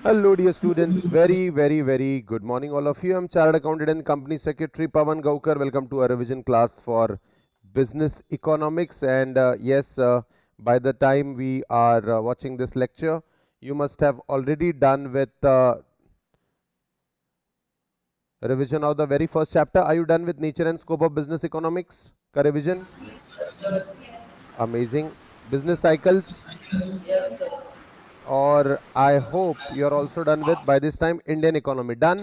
Hello, dear students. Very good morning, all of you. I'm Chartered Accountant and Company Secretary Pawan Gaukar. Welcome to our revision class for Business Economics. And yes, by the time we are watching this lecture, you must have already done with revision of the very first chapter. Are you done with Nature and Scope of Business Economics? Ka revision? Amazing. Business cycles? Or I hope you're also done with by this time Indian economy. Done?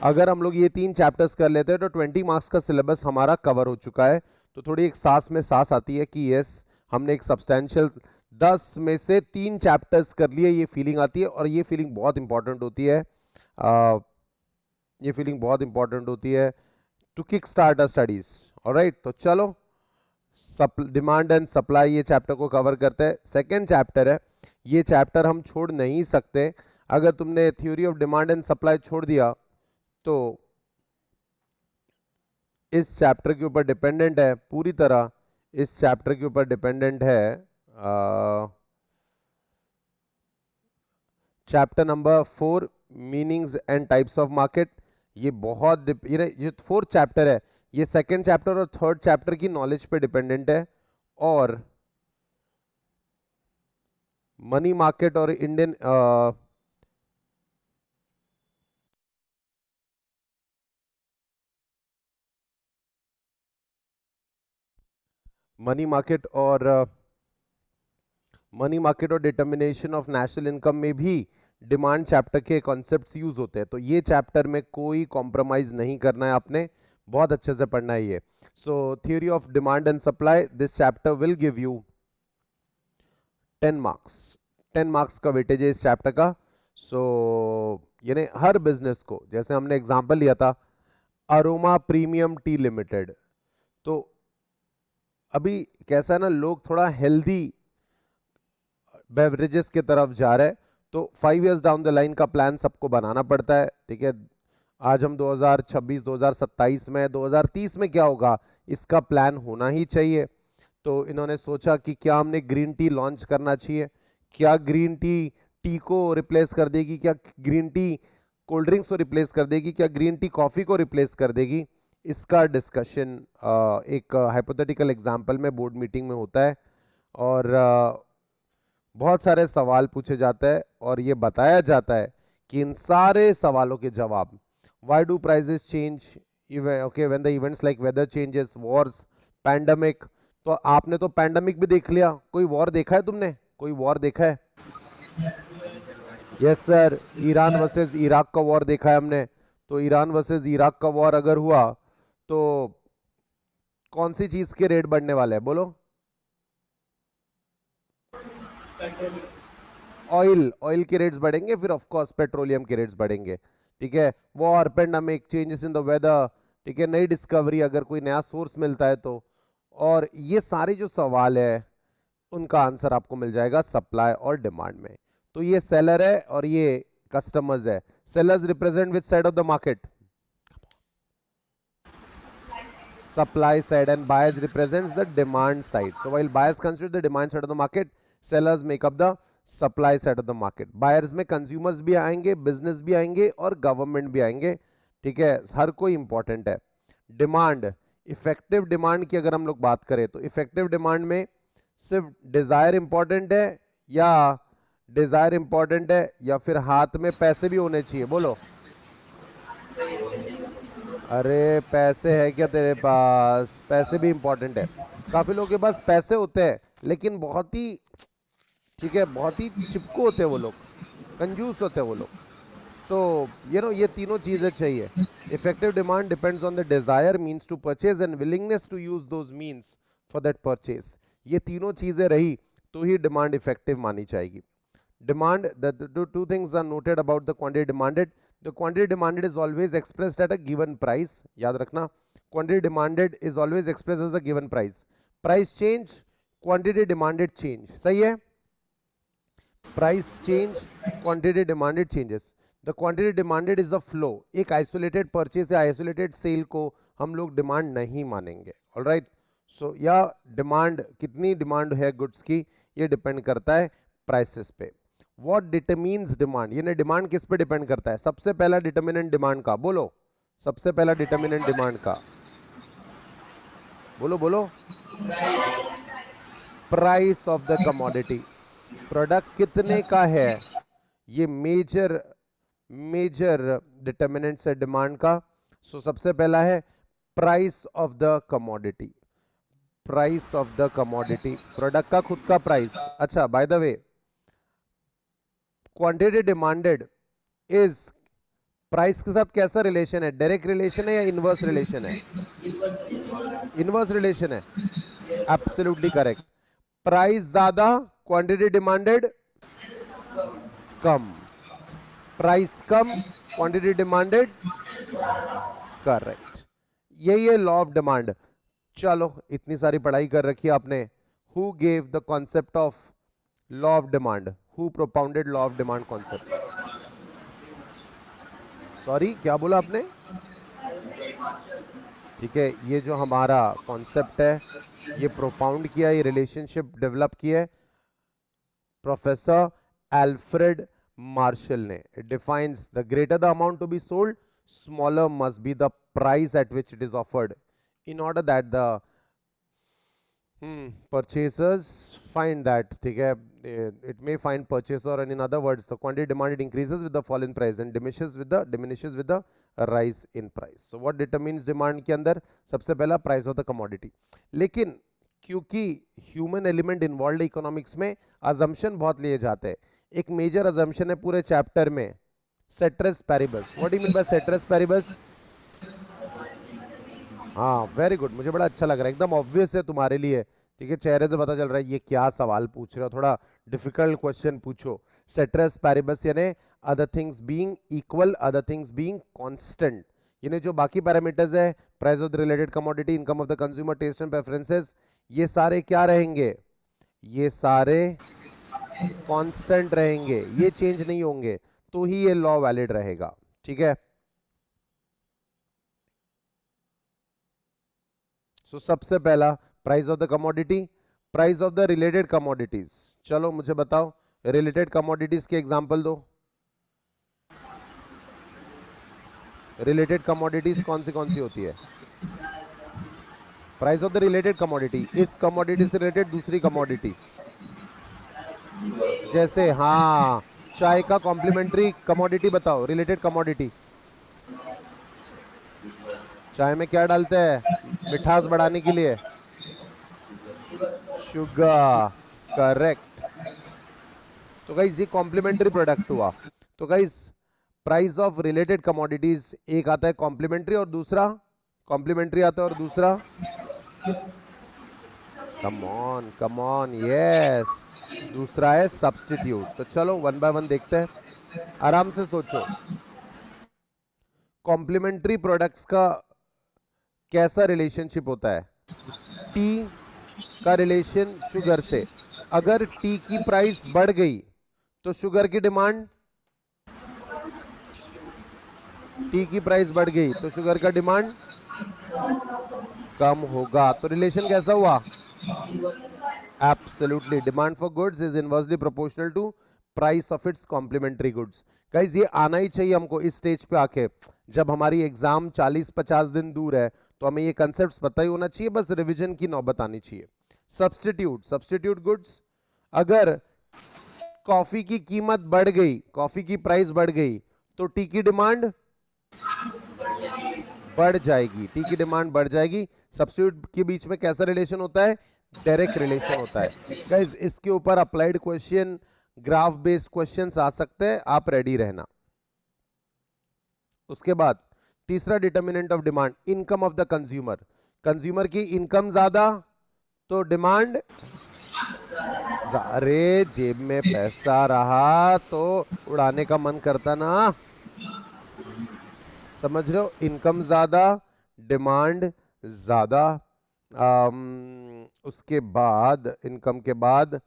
अगर हम लोग ये 3 chapters कर लेते हैं तो 20 marks का syllabus हमारा कवर हो चुका है। तो थोड़ी एक सांस में सांस आती है कि यस, हमने एक सब्सटेंशियल 10 में से 3 चैप्टर्स कर लिए, ये फीलिंग आती है। और ये फीलिंग बहुत इंपॉर्टेंट होती है, ये फीलिंग बहुत इंपॉर्टेंट होती है to kick start a studies. Alright, तो चलो डिमांड एंड सप्लाई ये चैप्टर को कवर करते हैं। सेकेंड चैप्टर है, ये चैप्टर हम छोड़ नहीं सकते। अगर तुमने theory of demand and supply छोड़ दिया तो इस चैप्टर के ऊपर डिपेंडेंट है पूरी तरह, इस चैप्टर के ऊपर डिपेंडेंट है chapter number 4 meanings and types of market. ये बहुत ये 4th चैप्टर है, ये 2nd चैप्टर और 3rd चैप्टर की नॉलेज पे डिपेंडेंट है। और मनी मार्केट और इंडियन मनी मार्केट और डिटर्मिनेशन ऑफ नेशनल इनकम में भी डिमांड चैप्टर के कॉन्सेप्ट्स यूज होते हैं। तो ये चैप्टर में कोई कॉम्प्रोमाइज नहीं करना है, आपने बहुत अच्छे से पढ़ना है ये। सो theory of demand and supply, this chapter will give you 10 marks. 10 marks का वेटेज है इस चैप्टर का। सो यानी हर बिजनेस को, जैसे हमने एग्जांपल लिया था अरोमा प्रीमियम टी लिमिटेड, तो अभी कैसा है ना, लोग थोड़ा हेल्दी बेवरेजेस की तरफ जा रहे हैं। तो 5 इयर्स डाउन द लाइन का प्लान सबको बनाना पड़ता है, ठीक है। आज हम 2026 2027 में, 2030 में क्या होगा इसका प्लान होना ही चाहिए। तो इन्होंने सोचा कि क्या हमने ग्रीन टी लॉन्च करना चाहिए, क्या ग्रीन टी टी को रिप्लेस कर देगी, क्या ग्रीन टी कोल्ड ड्रिंक्स को रिप्लेस कर देगी, क्या ग्रीन टी कॉफ़ी को रिप्लेस कर देगी। इसका डिस्कशन एक हाइपोथेटिकल एग्जांपल में बोर्ड मीटिंग में होता है। और बहुत सारे सवाल पूछे जाते हैं और ये बताया जाता है कि इन सारे सवालों के जवाब, why do prices change, okay when the events like weather changes, wars, pandemic. तो आपने तो पैंडमिक भी देख लिया, कोई वॉर देखा है तुमने, कोई वॉर देखा है? Yes sir, Iran versus Iraq का वॉर देखा है हमने। तो ईरान वर्सेस इराक का वॉर अगर हुआ तो कौन सी चीज के रेट बढ़ने वाले हैं बोलो? ऑयल के रेट्स बढ़ेंगे, फिर ऑफ कोर्स पेट्रोलियम के रेट्स बढ़ेंगे, ठीक है। War, pandemic, changes in the weather, ठीक है, नई डिस्कवरी, अगर कोई नया सोर्स मिलता है तो। और ये सारे जो सवाल है उनका आंसर आपको मिल जाएगा सप्लाई और डिमांड में। तो ये सेलर है और ये कस्टमर्स है। Sellers represent which side of the market? Supply side, and buyers represents the demand side. So while buyers consider the demand side of the market, sellers make up the supply side of the market. Buyers में consumers भी आएंगे, business भी आएंगे और government भी आएंगे, ठीक है, हर कोई important है। डिमांड, इफेक्टिव डिमांड की अगर हम लोग बात करें तो इफेक्टिव डिमांड में सिर्फ डिजायर इंपॉर्टेंट है या डिजायर इंपॉर्टेंट है या फिर हाथ में पैसे भी होने चाहिए बोलो? अरे पैसे है क्या तेरे पास? पैसे भी इंपॉर्टेंट है। काफी लोगों के पास पैसे होते हैं लेकिन बहुत ही, ठीक है, बहुत ही चिपको होते हैं वो लोग, कंजूस होते हैं वो लोग। तो ये तीनों चीजें चाहिए। Effective demand depends on the desire, means to purchase and willingness to use those means for that purchase. ये तीनों चीजें रही तो ही डिमांड इफेक्टिव मानी जाएगी। Demand, the two things are noted about the quantity demanded. The quantity demanded is always expressed at a given price. याद रखना, quantity demanded is always expressed as a given price. Price change, quantity demanded change. सही है? Price change, quantity demanded changes. The quantity demanded is the flow. एक isolated purchase या isolated sale को हम लोग demand नहीं मानेंगे. All right? So या demand, कितनी demand है goods की, ये depend करता है prices पे। व्हाट डिटरमाइंस डिमांड, यानी डिमांड किस पे डिपेंड करता है? सबसे पहला डिटर्मिनेंट डिमांड का, बोलो सबसे पहला डिटर्मिनेंट डिमांड का, बोलो बोलो। Price of the commodity, product कितने का है, ये मेजर डिटर्मिनेंट्स है डिमांड का। सो सबसे पहला है price of the commodity, price of the commodity, product का खुद का प्राइस। अच्छा by the way, quantity demanded is price के साथ कैसा रिलेशन है? डायरेक्ट रिलेशन है या इनवर्स रिलेशन है? इनवर्स रिलेशन है, एब्सोल्युटली करेक्ट। प्राइस ज्यादा, क्वांटिटी डिमांडेड कम, प्राइस कम, क्वांटिटी डिमांडेड करेक्ट। यही है लॉ ऑफ डिमांड। चलो इतनी सारी पढ़ाई कर रखी है आपने। Who gave the concept of law of demand? Who propounded law of demand concept? Sorry क्या बोला आपने? ठीक है, ये जो हमारा कॉन्सेप्ट है ये प्रोपाउंड किया, ये रिलेशनशिप डेवलप किया है प्रोफेसर एल्फ्रेड मार्शल ने। It defines the greater the amount to be sold, smaller must be the price at which it is offered in order that the purchasers find that, ठीक है, it may find purchaser, and in other words the quantity demanded increases with the fall in price and diminishes with the rise in price. So what determines demand के अंदर सबसे पहला price of the commodity। लेकिन क्योंकि human element involved है economics में, assumption बहुत लिए जाते हैं। एक major assumption है पूरे चैप्टर में, ceteris paribus। what do you mean by ceteris paribus? हाँ वेरी गुड, मुझे बड़ा अच्छा लग रहा है, एकदम ऑब्वियस है तुम्हारे लिए। ठीक है, चेहरे से पता चल रहा है ये क्या सवाल पूछ रहे हो, थोड़ा डिफिकल्ट क्वेश्चन पूछो। सेट्रस पैरिबस यानी other things being equal, other things being constant, यानी जो बाकी पैरामीटर्स है, price of the related commodity, income of the consumer, taste and preferences, ये सारे क्या रहेंगे? ये सारे कांस्टेंट रहेंगे, ये चेंज नहीं होंगे, तो ही ये लॉ वैलिड रहेगा। ठीक है, तो सबसे पहला price of the commodity, price of the related commodities. चलो मुझे बताओ रिलेटेड कमोडिटीज के एग्जांपल दो। रिलेटेड कमोडिटीज कौन सी होती है? Price of the related commodity, इस कमोडिटी से रिलेटेड दूसरी कमोडिटी, जैसे हाँ चाय का कॉम्प्लीमेंट्री कमोडिटी बताओ, रिलेटेड कमोडिटी। चाय में क्या डालते हैं मिठास बढ़ाने के लिए? Sugar, correct. तो गाइस ये कॉम्प्लीमेंट्री प्रोडक्ट हुआ। तो guys price of related commodities, एक आता है कॉम्प्लीमेंट्री और दूसरा कॉम्प्लीमेंट्री आता है और दूसरा कम ऑन यस, दूसरा है सब्स्टिट्यूट। तो चलो वन बाय वन देखते हैं, आराम से सोचो। कॉम्प्लीमेंट्री प्रोडक्ट्स का कैसा रिलेशनशिप होता है? टी का रिलेशन शुगर से, अगर टी की प्राइस बढ़ गई तो शुगर की डिमांड, टी की प्राइस बढ़ गई तो शुगर का डिमांड कम होगा। तो रिलेशन कैसा हुआ? Absolutely, demand for goods is inversely proportional to price of its complementary goods. Guys ये आना ही चाहिए हमको इस स्टेज पे आके, जब हमारी एग्जाम 40-50 दिन दूर है तो हमें ये कंसेप्ट्स पता ही होना चाहिए, बस रिवीजन की नौबत आनी चाहिए। सब्स्टिट्यूट गुड्स, अगर कॉफी की कीमत बढ़ गई, कॉफी की प्राइस बढ़ गई तो टी की डिमांड बढ़ जाएगी, टी की डिमांड बढ़ जाएगी। सब्स्टिट्यूट के बीच में कैसा रिलेशन होता है? डायरेक्ट रिलेशन होता है। गाइस इसके ऊपर applied question, graph based questions आ सकते हैं, आप रेडी रहना। उसके बाद तीसरा determinant of demand, income of the consumer. Consumer की इनकम ज्यादा तो डिमांड, अरे जेब में पैसा रहा तो उड़ाने का मन करता ना, समझ रहे हो? इनकम ज्यादा, डिमांड ज्यादा। उसके बाद इनकम के बाद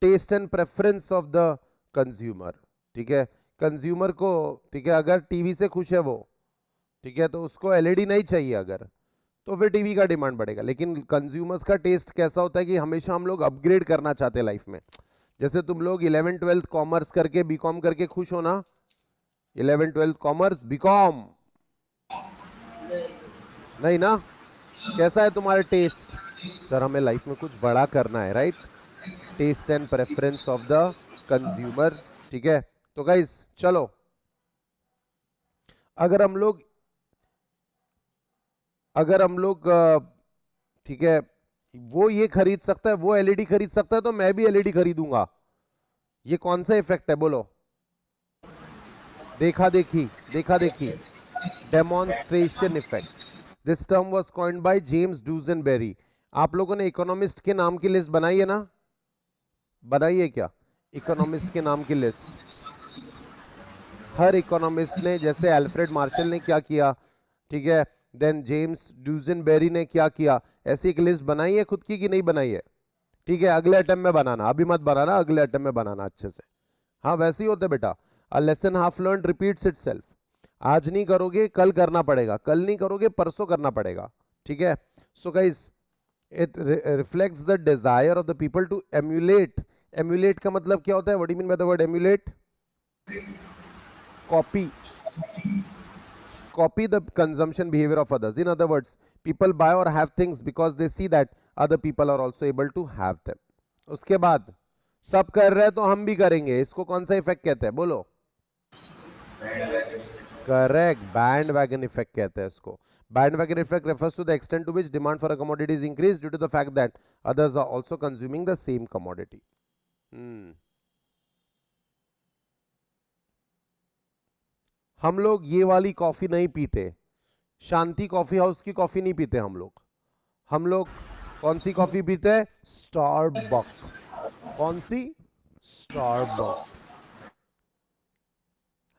taste and preference of the consumer. ठीक है, कंज्यूमर को, ठीक है, अगर टीवी से खुश है वो, ठीक है, तो उसको एलईडी नहीं चाहिए अगर, तो फिर टीवी का डिमांड बढ़ेगा। लेकिन कंज्यूमर्स का टेस्ट कैसा होता है कि हमेशा हम लोग अपग्रेड करना चाहते हैं लाइफ में, जैसे तुम लोग 11th-12th कॉमर्स करके बीकॉम करके खुश हो ना? 11th-12th कॉमर्स बीकॉम नहीं ना? कैसा है तुम्हारा टेस्ट? सर हमें लाइफ में कुछ बड़ा करना है, right? Taste and preference of the consumer, ठीक है? तो गाइस चलो, अगर हम लोग ठीक है, वो ये खरीद सकता है, वो एलईडी खरीद सकता है, तो मैं भी एलईडी खरीदूंगा। ये कौन सा इफेक्ट है बोलो? देखा देखी, देखा देखी, demonstration effect. This term was coined by James Duesenberry. आप लोगों ने इकोनॉमिस्ट के नाम की लिस्ट बनाई है ना? बनाई है क्या इकोनॉमिस्ट के नाम की लिस्ट? हर इकोनॉमिस्ट ने, जैसे अल्फ्रेड मार्शल ने क्या किया, ठीक है, देन जेम्स ड्यूजनबेरी ने क्या किया, ऐसी एक लिस्ट बनाई है खुद की कि नहीं बनाई है? ठीक है, अगले अटेम्प्ट में बनाना, अभी मत बनाना, अगले अटेम्प्ट में बनाना अच्छे से। हाँ वैसे ही होता है बेटा, a lesson half learn repeats itself. आज नहीं करोगे कल करना पड़ेगा, कल नहीं करोगे परसों करना पड़ेगा, ठीक है? So guys, it reflects the desire of the people to emulate. Emulate का मतलब क्या होता है? What do you mean by the word emulate? Copy, copy the consumption behavior of others. In other words, people buy or have things because they see that other people are also able to have them. उसके बाद सब कर रहे हैं तो हम भी करेंगे, इसको कौन सा इफेक्ट कहते हैं बोलो? करेक्ट, बैंड वैगन इफेक्ट कहते हैं इसको। Band wagon effect refers to the extent to which demand for a commodity is increased due to the fact that others are also consuming the same commodity. हम लोग ये वाली coffee नहीं पीते, शांति coffee house की कॉफी नहीं पीते हम लोग कौन सी कॉफी पीते हैं? स्टारबक्स। कौन सी? स्टारबक्स।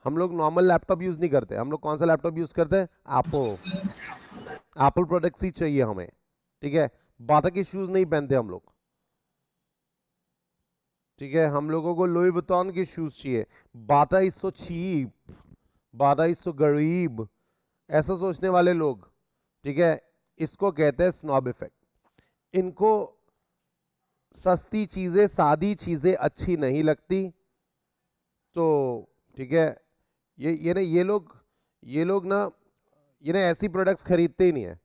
हम लोग नॉर्मल लैपटॉप यूज नहीं करते, हम लोग कौन सा लैपटॉप यूज करते हैं? एप्पल। एप्पल प्रोडक्ट्स ही चाहिए हमें, ठीक है? बाटा के शूज नहीं पहनते हम लोग, ठीक है? हम लोगों को लुई वुइटन के शूज चाहिए। Bata is so cheap, Bata is so गरीब, ऐसा सोचने वाले लोग, ठीक है, इसको कहते हैं स्नॉब इफेक्ट। इनको सस्ती चीजें, सादी चीजें अच्छी नहीं लगती, तो ठीक है, ये लोग ना, ये ना ऐसी प्रोडक्ट्स खरीदते ही नहीं है।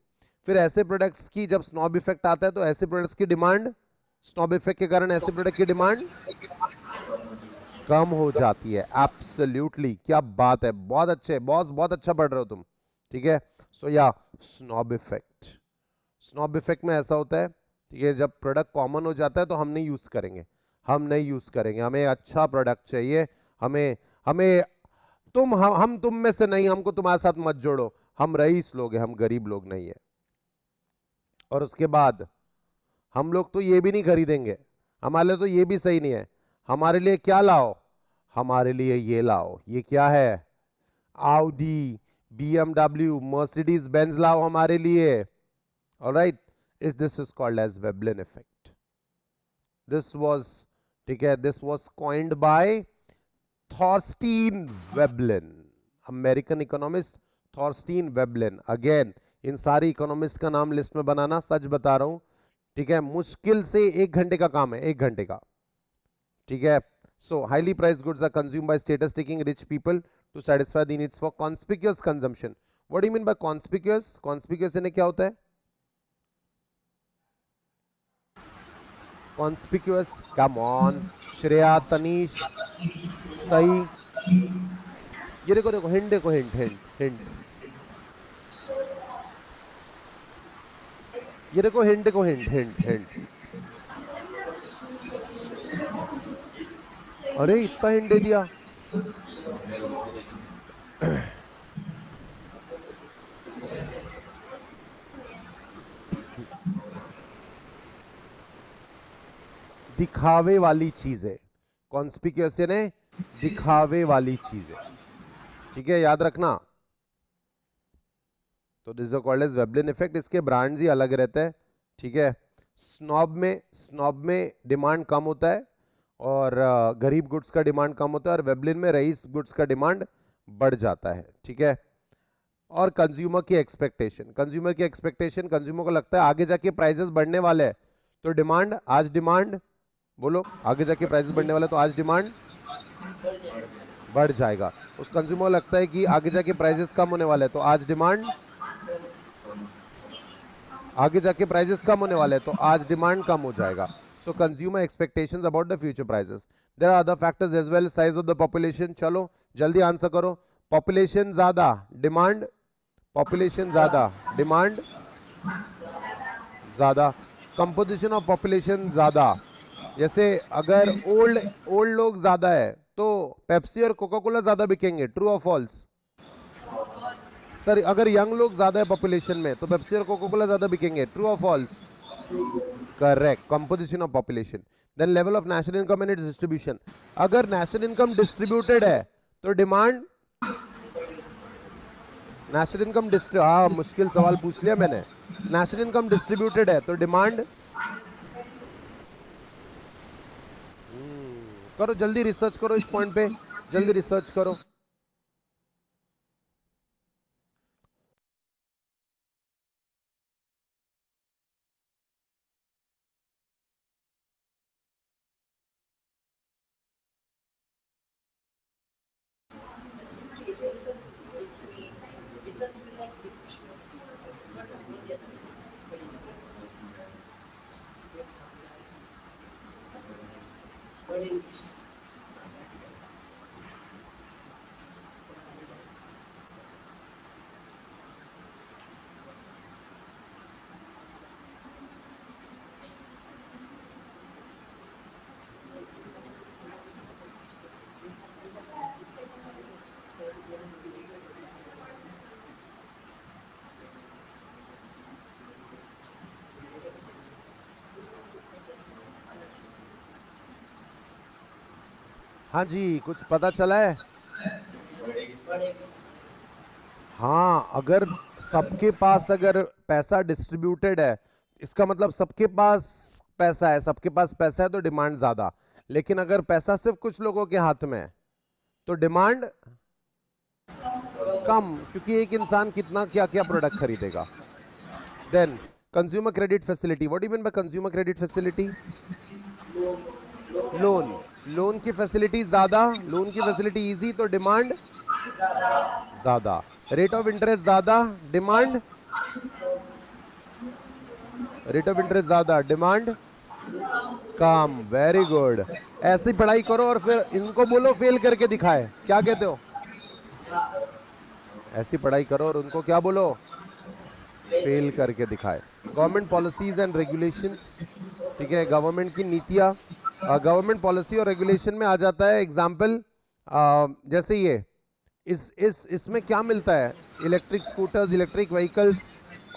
फिर ऐसे प्रोडक्ट्स की जब स्नॉब इफेक्ट आता है तो ऐसे प्रोडक्ट्स की डिमांड, स्नॉब इफेक्ट के कारण ऐसे प्रोडक्ट की डिमांड कम हो जाती है। एब्सोल्युटली, क्या बात है, बहुत अच्छे बॉस, बहुत अच्छा पढ़ रहे हो तुम, ठीक है? सो या स्नॉब इफेक्ट, स्नॉब इफेक्ट में ऐसा होता है, ठीक है, जब प्रोडक्ट कॉमन हो जाता है तो हम नहीं यूज करेंगे, हमें अच्छा प्रोडक्ट चाहिए, हमें हमें हम तुम में से नहीं, हमको तुम्हारे साथ मत जोड़ो, हम रईस लोग हैं, हम गरीब लोग नहीं है। और उसके बाद हम लोग तो ये भी नहीं खरीदेंगे, हमारे लिए तो ये भी सही नहीं है, हमारे लिए क्या लाओ? हमारे लिए ये लाओ, ये क्या है? आउडी, BMW, मर्सिडीज बेंज लाओ हमारे लिए। Alright, this is called as Veblen effect. This was, ठीक है, this was coined by Thorstein Veblen, American economist Thorstein Veblen. Again, इन सारी इकोनॉमिस्ट का नाम लिस्ट में बनाना, सच बता रहा हूं, ठीक है, मुश्किल से 1 घंटे का काम है, 1 घंटे का, ठीक है? So highly priced goods are consumed by status taking rich people to satisfy the needs for conspicuous consumption. What do you mean by conspicuous? Conspicuous यानी क्या होता है? Conspicuous, come on Shreya, Tanish, सही। ये देखो देखो, हिंट देखो, हिंट हिंट हिंट, ये देखो हिंट देखो, हिंट हिंट हिंट। अरे इतना हिंट दे दिया। दिखावे वाली चीजें, कॉन्स्पिक्यूअस यानी दिखावे वाली चीजें, ठीक है, याद रखना। तो this is called as Veblen effect. इसके ब्रांड्स ही अलग रहते हैं, ठीक है? स्नॉब में डिमांड कम होता है और गरीब गुड्स का डिमांड कम होता है, और वेबलिन में रईस गुड्स का डिमांड बढ़ जाता है, ठीक है? और कंज्यूमर की एक्सपेक्टेशन, कंज्यूमर को लगता है आगे जाके प्राइसेस बढ़ने वाले हैं, तो डिमांड, आज डिमांड बोलो, आगे जाके प्राइसेस बढ़ने वाले तो आज डिमांड बढ़ जाएगा। उस कंज्यूमर लगता है कि आगे जाके प्राइसेस कम होने वाले हैं तो आज डिमांड, आगे जाके प्राइसेस कम होने वाले हैं तो आज डिमांड कम हो जाएगा। So consumer expectations about the future prices. There are other factors as well, size of the population. चलो जल्दी आंसर करो। पॉपुलेशन ज्यादा, डिमांड, पॉपुलेशन ज्यादा, डिमांड ज्यादा। कंपोजिशन ऑफ पॉपुलेशन ज्यादा, जैसे अगर ओल्ड ओल्ड लोग ज्यादा है तो पेप्सी और कोका कोला ज्यादा बिकेंगे, ट्रू और फॉल्स? सर अगर यंग लोग ज्यादा है पॉपुलेशन में तो पेप्सी और कोका कोला ज्यादा बिकेंगे, ट्रू और false? Correct, composition of population. Then level of national income and its distribution. अगर नेशनल इनकम डिस्ट्रीब्यूटेड है तो डिमांड, नेशनल इनकम हाँ मुश्किल सवाल पूछ लिया मैंने। नेशनल इनकम डिस्ट्रीब्यूटेड है तो डिमांड, करो जल्दी रिसर्च करो इस पॉइंट पे, जल्दी रिसर्च करो। हाँ जी, कुछ पता चला है? हाँ, अगर सबके पास अगर पैसा डिस्ट्रीब्यूटेड है, इसका मतलब सबके पास पैसा है, सबके पास पैसा है तो डिमांड ज्यादा। लेकिन अगर पैसा सिर्फ कुछ लोगों के हाथ में है तो डिमांड कम, क्योंकि एक इंसान कितना क्या क्या प्रोडक्ट खरीदेगा। Then consumer credit facility, what do you mean by consumer credit facility? Loan, loan की फैसिलिटी ज्यादा, लोन की फैसिलिटी इजी तो डिमांड ज्यादा। रेट ऑफ इंटरेस्ट ज्यादा, डिमांड, रेट ऑफ इंटरेस्ट ज्यादा, डिमांड कम। वेरी गुड, ऐसी पढ़ाई करो और फिर इनको बोलो फेल करके दिखाए, क्या कहते हो? ऐसी पढ़ाई करो और उनको क्या बोलो? फेल करके दिखाए। गवर्नमेंट पॉलिसीज एंड रेगुलेशंस, ठीक है, गवर्नमेंट की नीतियां। गवर्नमेंट पॉलिसी और रेगुलेशन में आ जाता है एग्जाम्पल, जैसे ये इसमें क्या मिलता है? इलेक्ट्रिक स्कूटर्स, इलेक्ट्रिक व्हीकल्स,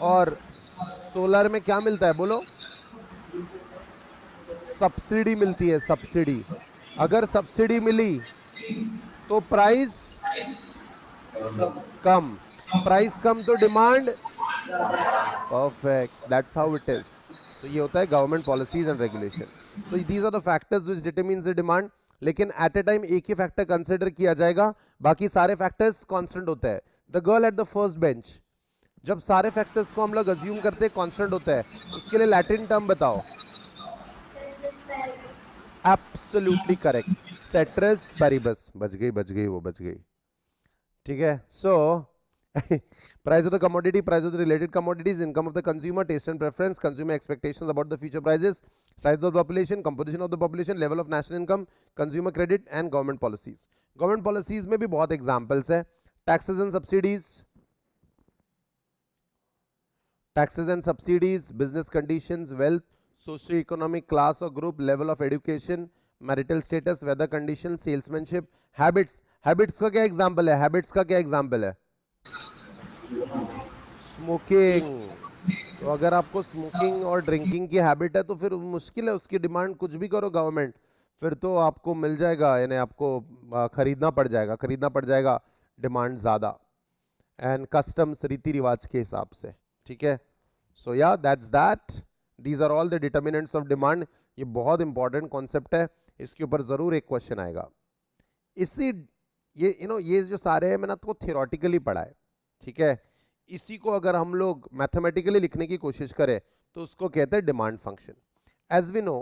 और सोलर में क्या मिलता है बोलो? सब्सिडी मिलती है, सब्सिडी। अगर सब्सिडी मिली तो प्राइस कम, प्राइस कम तो demand, perfect, that's how it is. तो ये होता है गवर्नमेंट पॉलिसीज एंड रेगुलेशन। तो these are the factors which determines the demand. लेकिन एट ए टाइम एक ही फैक्टर कंसीडर किया जाएगा, बाकी सारे फैक्टर्स कांस्टेंट होते हैं। The girl at the first bench, जब सारे फैक्टर्स को हम लोग अज्यूम करते हैं कांस्टेंट होता है, उसके लिए लैटिन टर्म बताओ। Absolutely correct, citrus paribus. बच गई वो बच गई, ठीक है। सो price of the commodity, price of the related commodities, income of the consumer, taste and preference, consumer expectations about the future prices, size of the population, composition of the population, level of national income, consumer credit and government policies. Government policies में भी बहुत examples है। taxes and subsidies, taxes and subsidies, business conditions, wealth, socio-economic class or group, level of education, marital status, weather conditions, salesmanship, habits. habits का क्या example है? habits का क्या example है? स्मोकिंग। तो अगर आपको स्मोकिंग और ड्रिंकिंग की हैबिट है तो फिर मुश्किल है, उसकी डिमांड कुछ भी करो गवर्नमेंट, फिर तो आपको मिल जाएगा, यानी आपको खरीदना पड़ जाएगा, डिमांड ज़्यादा। एंड कस्टम्स, रीति रिवाज के हिसाब से, ठीक है। So yeah that's that, these are all the determinants of demand. ये बहुत इंपॉर्टेंट कॉन्सेप्ट है, इसके ऊपर ज़रूर एक क्वेश्चन आएगा। इसी ये जो सारे हैं मैंने आपको थियोरटिकली पढ़ा है, ठीक है। इसी को अगर हम लोग मैथमेटिकली लिखने की कोशिश करें तो उसको कहते हैं demand function. As we know,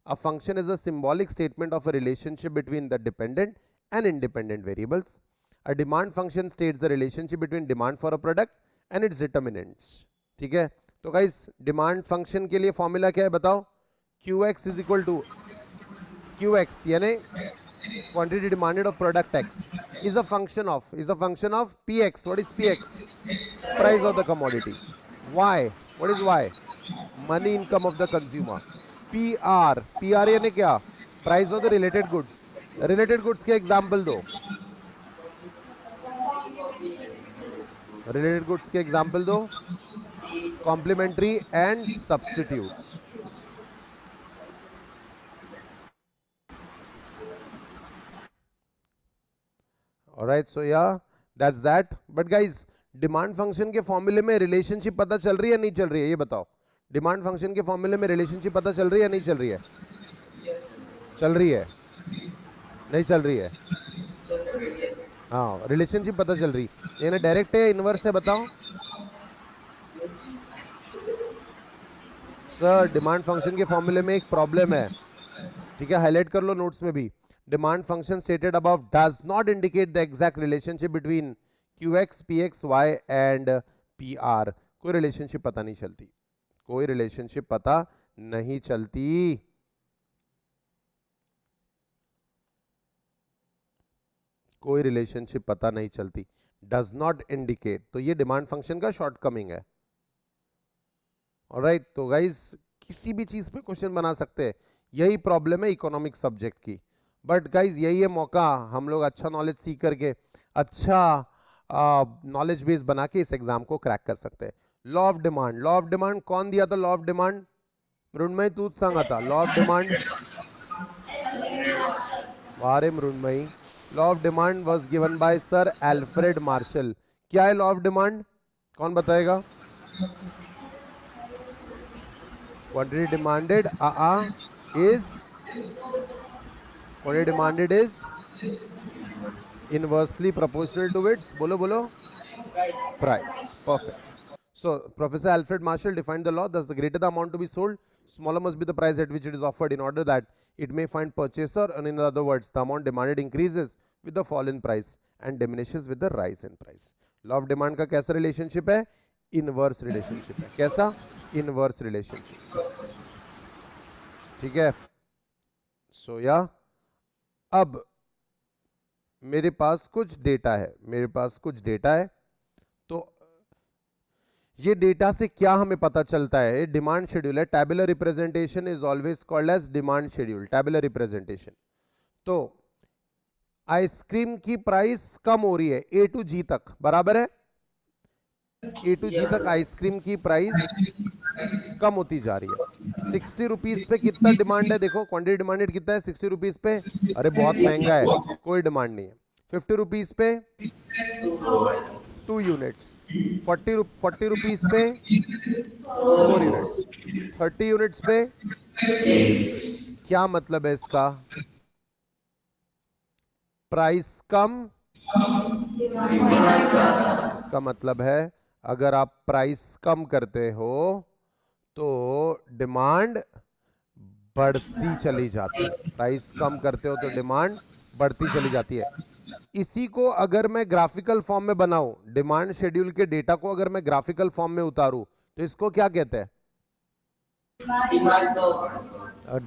A function is a symbolic statement of a relationship between the dependent and independent variables. A demand function states the relationship between demand for a product and its determinants. ठीक है, तो guys demand function के लिए formula क्या है बताओ? Qx is equal to Qx यानी quantity demanded of product X is a function of Px. What is Px? Price of the commodity. Y, what is Y? Money income of the consumer. PR यानी क्या? Price of the related goods. Related goods के example दो. Related goods के example दो. Complementary and substitutes. Alright, so yeah that's that. But guys demand function के फॉर्मूले में relationship पता चल रही है नहीं चल रही है? ये बताओ. डिमांड फंक्शन के फॉर्मूले में रिलेशनशिप पता चल रही है नहीं चल रही है? चल रही है? नहीं चल रही है? हाँ, रिलेशनशिप पता चल रही. यानी डायरेक्ट है इनवर्स है? बताओ सर. डिमांड फंक्शन के फॉर्मूले में एक प्रॉब्लम है, ठीक है, हाईलाइट कर लो नोट्स में भी. Demand function stated above does not indicate the exact relationship between Qx, Px, Y and PR. कोई रिलेशनशिप पता नहीं चलती. कोई रिलेशनशिप पता नहीं चलती. कोई रिलेशनशिप पता नहीं चलती. डज नॉट इंडिकेट, तो ये डिमांड फंक्शन का शॉर्टकमिंग है. ऑलराइट, तो गाइज किसी भी चीज पे क्वेश्चन बना सकते हैं. यही प्रॉब्लम है इकोनॉमिक सब्जेक्ट की. बट गाइज यही है मौका, हम लोग अच्छा नॉलेज सीख करके अच्छा नॉलेज बेस बना के इस एग्जाम को क्रैक कर सकते हैं. Law of demand. Law of demand कौन दिया था? लॉ ऑफ डिमांड मृण्मयी तूच सांगा था. लॉ ऑफ डिमांड वारे Mrinmayi. Law of demand was given by sir Alfred Marshall. क्या है लॉ ऑफ डिमांड? कौन बताएगा? Quantity demanded is inversely proportional to its बोलो price. Perfect. So Professor Alfred Marshall defined the law. Thus, the greater the amount to be sold, smaller must be the price at which it is offered, in order that it may find purchaser. And in other words, the amount demanded increases with the fall in price and diminishes with the rise in price. Law of demand का कैसा relationship है? Inverse relationship है. कैसा? Inverse relationship. ठीक है. So या अब मेरे पास कुछ डेटा है, तो ये डेटा से क्या हमें पता चलता है? डिमांड शेड्यूल है. Tabular representation is always called as demand schedule. Tabular representation. तो आइसक्रीम की प्राइस कम हो रही है A to G तक, बराबर है? A to G तक आइसक्रीम की प्राइस कम होती जा रही है. 60 रुपीज पे कितना डिमांड है? देखो क्वांटिटी डिमांडेड कितना है 60 रुपीज पे? अरे बहुत महंगा है, कोई डिमांड नहीं है. 50 रुपीज पे 2 यूनिट्स. 40 रुपीज पे 4 यूनिट्स. 30 यूनिट्स पे क्या मतलब है इसका? प्राइस कम. इसका मतलब है अगर आप प्राइस कम करते हो तो डिमांड बढ़ती चली जाती है. प्राइस कम करते हो तो डिमांड बढ़ती चली जाती है. इसी को अगर मैं ग्राफिकल फॉर्म में बनाऊं, डिमांड शेड्यूल के डेटा को अगर मैं ग्राफिकल फॉर्म में उतारूं, तो इसको क्या कहते हैं?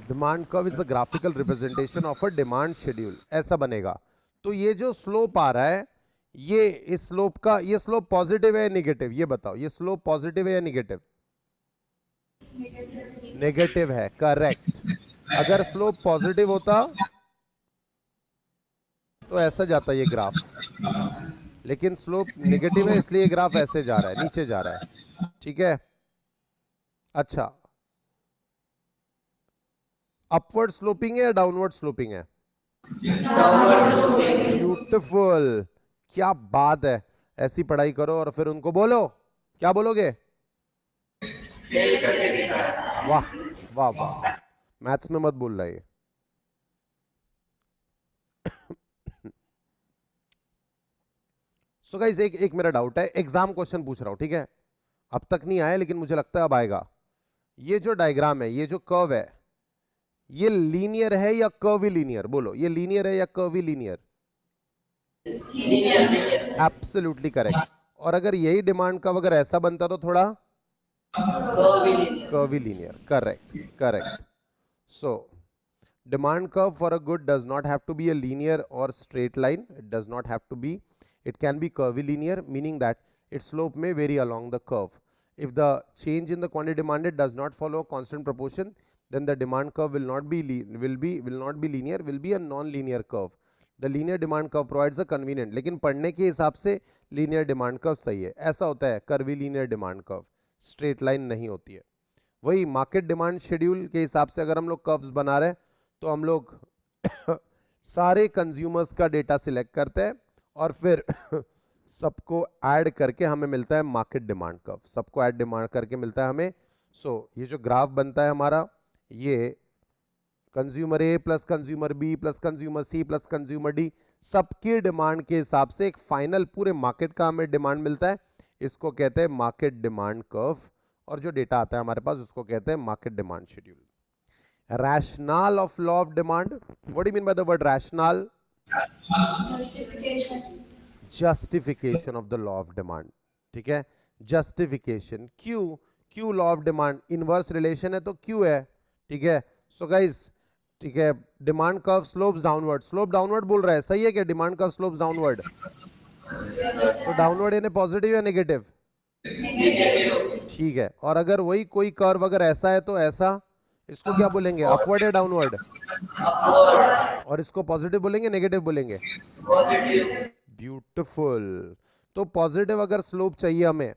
Demand curve is the graphical representation of a demand schedule. ऐसा बनेगा. तो ये जो स्लोप आ रहा है, ये इस स्लोप का, ये स्लोप पॉजिटिव है या निगेटिव? ये बताओ, ये स्लोप पॉजिटिव है या निगेटिव? नेगेटिव है. करेक्ट. अगर स्लोप पॉजिटिव होता तो ऐसा जाता ये ग्राफ, लेकिन स्लोप नेगेटिव है इसलिए ग्राफ ऐसे जा रहा है, नीचे जा रहा है. ठीक है. अच्छा, अपवर्ड स्लोपिंग है या डाउनवर्ड स्लोपिंग है? ब्यूटिफुल. क्या बात है. ऐसी पढ़ाई करो और फिर उनको बोलो. क्या बोलोगे? वाह वाह वाह. मैथ्स में मत बोल रहा है. सो गाइस एक मेरा डाउट है, एग्जाम क्वेश्चन पूछ रहा हूं, ठीक है? अब तक नहीं आया लेकिन मुझे लगता है अब आएगा. ये जो डायग्राम है, ये जो कर्व है, ये लीनियर है या कर्वी लीनियर? बोलो, ये लीनियर है या कर्वी लीनियर? Absolutely correct. और अगर यही डिमांड कर्व अगर ऐसा बनता तो थोड़ा curvy linear. Correct, correct. So demand curve for a good does not have to be a linear or straight line. It does not have to be. It can be curvilinear, meaning that its slope may vary along the curve. If the change in the quantity demanded does not follow a constant proportion, then the demand curve will not be linear, will be a non-linear curve. The linear demand curve provides a convenient, लेकिन पढ़ने के हिसाब से linear demand curve सही है। ऐसा होता है curvilinear demand curve, straight line नहीं होती है। वही मार्केट डिमांड शेड्यूल के हिसाब से अगर हम लोग कर्व्स बना रहे हैं तो हम लोग सारे कंज्यूमर्स का डेटा सिलेक्ट करते हैं और फिर सबको ऐड करके हमें मिलता है मार्केट डिमांड कर्व। सबको ऐड डिमांड करके मिलता है हमें। ये जो ग्राफ बनता है हमारा, ये consumer A plus consumer B plus consumer C plus consumer D, सबकी डिमांड के हिसाब से एक फाइनल पूरे मार्केट का हमें डिमांड मिलता है। इसको कहते हैं मार्केट डिमांड कर्व। और जो डेटा आता है हमारे पास उसको कहते हैं market demand schedule. rationale of law of demand, what do you mean by the word rationale? Justification of the law of demand। ठीक है, justification। क्यों law of demand? Inverse relation है तो क्यों है। ठीक है, सो गाइस, ठीक है, demand curve slopes downward. Slope downward बोल रहा है, सही है क्या? डिमांड कर्व स्लोप्स डाउनवर्ड, तो डाउनवर्ड यानी पॉजिटिव या नेगेटिव? ठीक है, और अगर वही कोई कर्व अगर ऐसा है तो ऐसा, इसको क्या बोलेंगे? अपवर्ड या डाउनवर्ड? और इसको पॉजिटिव बोलेंगे नेगेटिव बोलेंगे? ब्यूटीफुल। तो पॉजिटिव अगर स्लोप चाहिए हमें,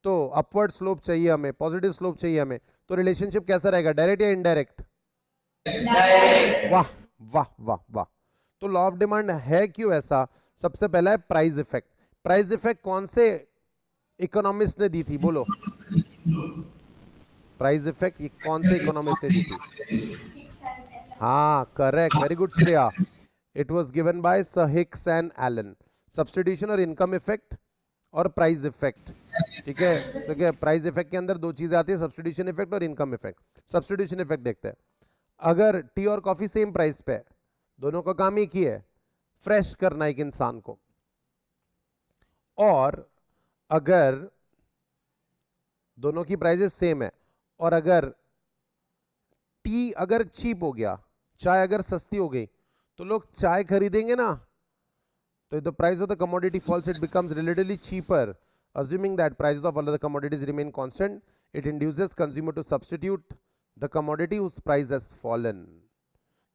तो अपवर्ड स्लोप चाहिए हमें, पॉजिटिव स्लोप चाहिए हमें, तो रिलेशनशिप कैसा रहेगा? डायरेक्ट या इनडायरेक्ट? वाह वाह वाह वाह। तो लॉ ऑफ डिमांड है क्यों ऐसा? सबसे पहला है प्राइस इफेक्ट। प्राइस इफेक्ट कौन से इकोनॉमिस्ट ने दी थी? बोलो, प्राइस इफेक्ट ये कौन से इकोनॉमिस्ट ने दी थी? हाँ, correct, very good Shreya. It was given by sir Hicks and Allen. Substitution और इनकम इफेक्ट और प्राइस इफेक्ट। ठीक है, ठीक है, प्राइस इफेक्ट के अंदर दो चीजें आती है, सब्स्टिट्यूशन इफेक्ट और इनकम इफेक्ट। सब्स्टिट्यूशन इफेक्ट देखते हैं। अगर टी और कॉफी सेम प्राइस पे है, दोनों का काम एक ही है, फ्रेश करना एक इंसान को, और अगर दोनों की प्राइसेस सेम है, और अगर टी अगर चीप हो गया, चाय अगर सस्ती हो गई, तो लोग चाय खरीदेंगे ना। तो if the price of the commodity falls, it becomes relatively cheaper. Assuming that prices of all other commodities remain constant, it induces consumer to substitute the commodity whose price has fallen.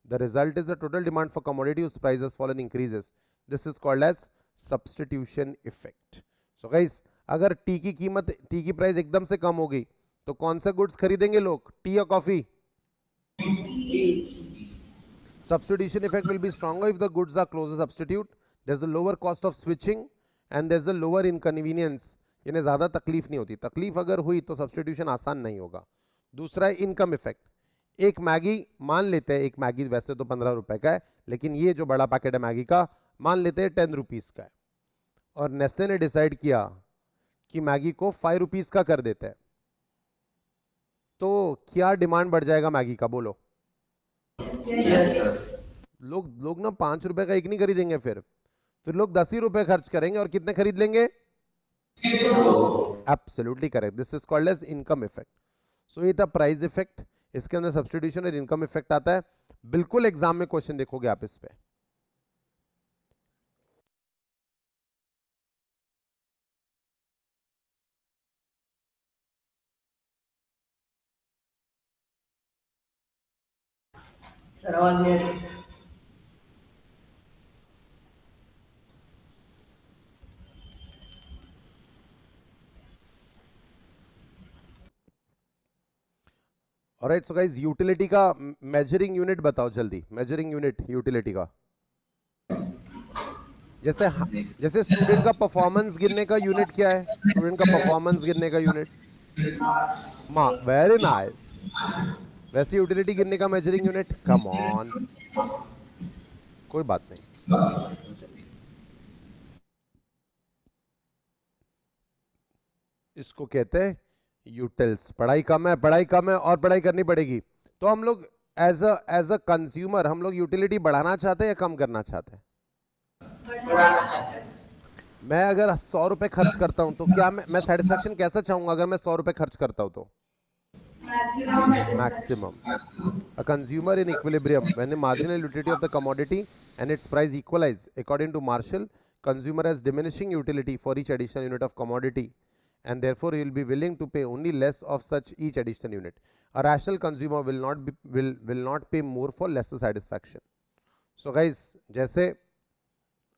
The result is the total demand for commodity whose price has fallen increases. This is called as substitution effect. So guys, अगर T की कीमत, T की price एकदम से कम हो गई, तो कौन सा गुड्स खरीदेंगे लोग? टी या coffee? Substitution effect will be stronger if the goods are closer substitute. There's a lower cost of switching and there's a lower inconvenience. यानी ज्यादा तकलीफ नहीं होती। तकलीफ अगर हुई तो सब्सटीट्यूशन आसान नहीं होगा। दूसरा है इनकम इफेक्ट। एक मैगी, मान लेते हैं एक मैगी वैसे तो 15 रुपए का है, लेकिन ये जो बड़ा पैकेट है मैगी का, मान लेते हैं 10 रुपीज का है, और नेस्ले ने डिसाइड किया कि मैगी को 5 रुपीज का कर देते हैं, तो क्या डिमांड बढ़ जाएगा मैगी का? बोलो। लोग ना 5 रुपए का एक नहीं खरीदेंगे, फिर लोग 10 ही रुपए खर्च करेंगे, और कितने खरीद लेंगे? Absolutely correct, this is called as income effect. So ये था प्राइस इफेक्ट, इसके अंदर सब्स्टिट्यूशन और इनकम इफेक्ट आता है। बिल्कुल एग्जाम में क्वेश्चन देखोगे आप इस पे। सर आवाज नहीं आ रही। ऑलराइट, सो गाइस, यूटिलिटी का मेजरिंग यूनिट बताओ जल्दी। मेजरिंग यूनिट यूटिलिटी का, जैसे स्टूडेंट का परफॉर्मेंस गिनने का यूनिट क्या है? स्टूडेंट का परफॉर्मेंस गिनने का यूनिट वेरी नाइस। वैसे यूटिलिटी गिनने का मेजरिंग यूनिट, कम ऑन, कोई बात नहीं। इसको कहते हैं यूटिल्स। पढ़ाई कम है, पढ़ाई कम है और पढ़ाई करनी पड़ेगी, तो हम लोग एज अ कंज्यूमर हम लोग यूटिलिटी बढ़ाना चाहते हैं या कम करना चाहते हैं? बढ़ाना चाहते हैं। मैं अगर 100 रुपए खर्च करता हूं तो क्या मैं सेटिस्फेक्शन कैसा चाहूंगा अगर मैं 100 रुपए खर्च करता हूं तो? Maximum maximum. Satisfaction. A consumer in equilibrium when the marginal utility of the commodity and its price equalize. According to Marshall, consumer has diminishing utility for each additional unit of commodity, and therefore he will be willing to pay only less of such each additional unit. A rational consumer will not pay more for lesser satisfaction. So guys, जैसे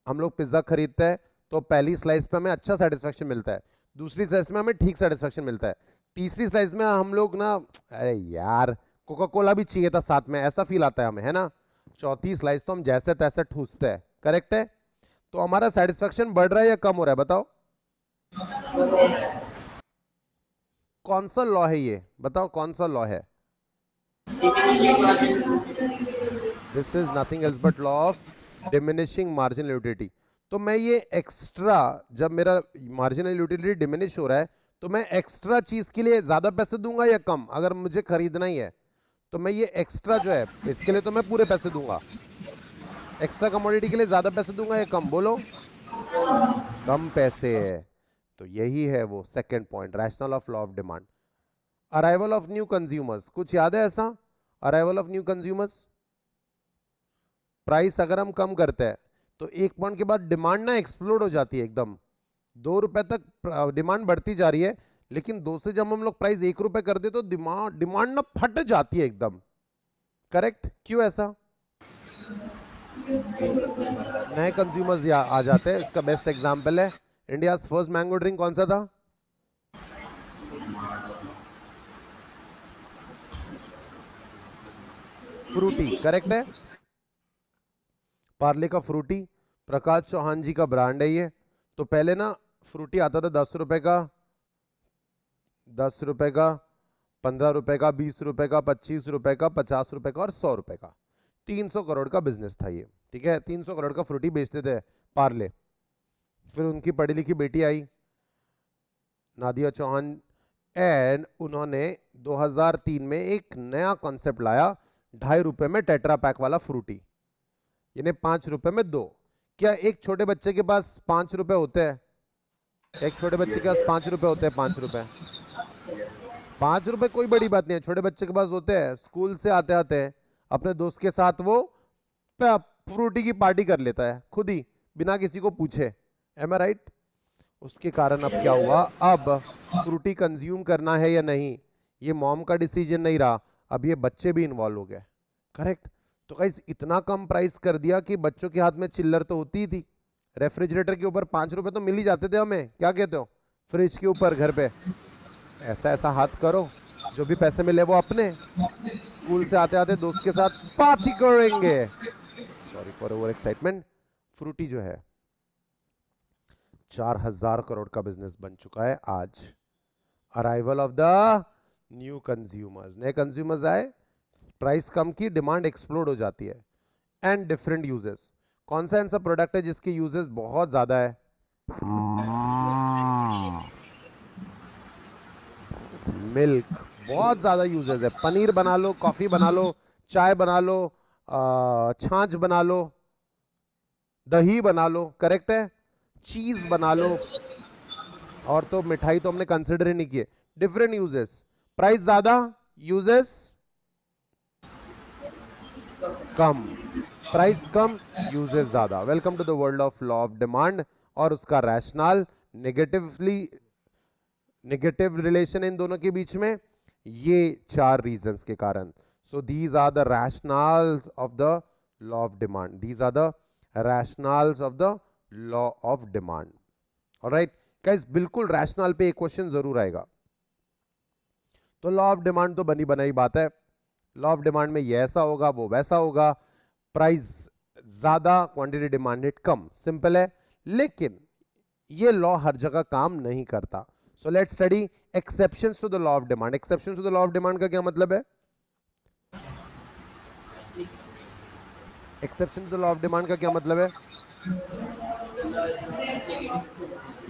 हम लोग pizza खरीदते हैं तो पहली slice पे हमें अच्छा सेटिस्फेक्शन मिलता है, दूसरी स्लाइस में हमें ठीक सेटिस्फेक्शन मिलता है, तीसरी स्लाइस में हम लोग ना अरे यार कोका कोला भी चाहिए था साथ में, ऐसा फील आता है हमें, है ना? चौथी स्लाइस तो हम जैसे तैसे ठूसते हैं. करेक्ट है? तो हमारा सेटिस्फेक्शन बढ़ रहा है या कम हो रहा है? बताओ कौन सा लॉ है ये? बताओ कौन सा लॉ है? This is nothing else but law of diminishing marginal utility. तो मैं ये एक्स्ट्रा, जब मेरा मार्जिनल यूटिलिटी डिमिनिश हो रहा है तो मैं एक्स्ट्रा चीज के लिए ज्यादा पैसे दूंगा या कम? अगर मुझे खरीदना ही है तो मैं ये एक्स्ट्रा जो है इसके लिए तो मैं पूरे पैसे दूंगा. एक्स्ट्रा कमोडिटी के लिए ज्यादा पैसे दूंगा या कम? बोलो. कम पैसे है. तो यही है वो second point, rational of law of demand. Arrival of new consumers, कुछ याद है ऐसा? Arrival of new consumers, price अगर हम कम करते हैं तो एक पॉइंट के बाद डिमांड ना एक्सप्लोड हो जाती है एकदम. 2 रुपए तक डिमांड बढ़ती जा रही है, लेकिन 2 से जब हम लोग प्राइस 1 रुपए कर दे तो डिमांड ना फट जाती है एकदम. करेक्ट? क्यों ऐसा? नए कंज्यूमर्स आ जाते हैं. इसका बेस्ट एग्जांपल है इंडिया फर्स्ट मैंगो ड्रिंक कौन सा था? फ्रूटी. करेक्ट है? पार्ले का फ्रूटी, प्रकाश चौहान जी का ब्रांड है ये. तो पहले ना फ्रूटी आता था 10 रुपए का, 10 रुपए का, 15 रुपए का, 20 रुपए का, 25 रुपए का, 50 रुपए का और 100 रुपए का. 300 करोड़ का बिजनेस था ये. ठीक है, 300 करोड़ का फ्रूटी बेचते थे पार्ले. फिर उनकी पढ़ी लिखी बेटी आई नादिया चौहान, एंड उन्होंने 2003 में एक नया कॉन्सेप्ट लाया, 2.5 रुपए में टेट्रा पैक वाला फ्रूटी, यानी 5 रुपए में 2. क्या एक छोटे बच्चे के पास 5 रुपए होते हैं? एक छोटे बच्चे के पास 5 रुपए होते हैं? 5 रुपए, 5 रुपए कोई बड़ी बात नहीं है, छोटे बच्चे के पास होते हैं. स्कूल से आते आते अपने दोस्त के साथ वो फ्रूटी की पार्टी कर लेता है खुद ही, बिना किसी को पूछे. एम आई राइट? उसके कारण अब क्या हुआ, अब फ्रूटी कंज्यूम करना है या नहीं ये मॉम का डिसीजन नहीं रहा, अब ये बच्चे भी इन्वॉल्व हो गए. करेक्ट? तो गाइस इतना कम प्राइस कर दिया कि बच्चों के हाथ में चिल्लर तो होती ही थी. रेफ्रिजरेटर के ऊपर 5 रुपए तो मिल ही जाते थे हमें, क्या कहते हो? फ्रिज के ऊपर घर पे ऐसा ऐसा हाथ करो, जो भी पैसे मिले वो अपने. स्कूल से आते आते दोस्त के साथ पार्टी करेंगे. Sorry for over excitement. Frooti जो है 4000 करोड़ का बिजनेस बन चुका है आज. Arrival of the new consumers, नए कंज्यूमर्स आए, प्राइस कम की, डिमांड एक्सप्लोड हो जाती है. And different uses. कौन सा ऐसा प्रोडक्ट है जिसके यूजेस बहुत ज्यादा है? मिल्क. बहुत ज्यादा यूजेस है. पनीर बना लो, कॉफी बना लो, चाय बना लो, छाछ बना लो, दही बना लो. करेक्ट है? चीज बना लो, और तो मिठाई तो हमने कंसिडर ही नहीं किए. डिफरेंट यूजेस, प्राइस ज्यादा, यूजेस कम. प्राइस कम, यूजेस ज्यादा. Welcome to the world of law of demand. और उसका रैशनल नेगेटिव रिलेशन इन दोनों के बीच में, ये 4 रीजंस के कारण. So these are the rationals of the law of demand. These are the rationals of the law of demand. Alright guys, बिल्कुल rational पे एक क्वेश्चन जरूर आएगा. तो लॉ ऑफ डिमांड तो बनी बनाई बात है. लॉ ऑफ डिमांड में ये ऐसा होगा, वो वैसा होगा, प्राइस ज्यादा, क्वांटिटी डिमांडेड कम. सिंपल है. लेकिन ये लॉ हर जगह काम नहीं करता. So let's study exceptions to the law of demand. Exceptions to the law of demand का क्या मतलब है? Exception to the law of demand का क्या मतलब है?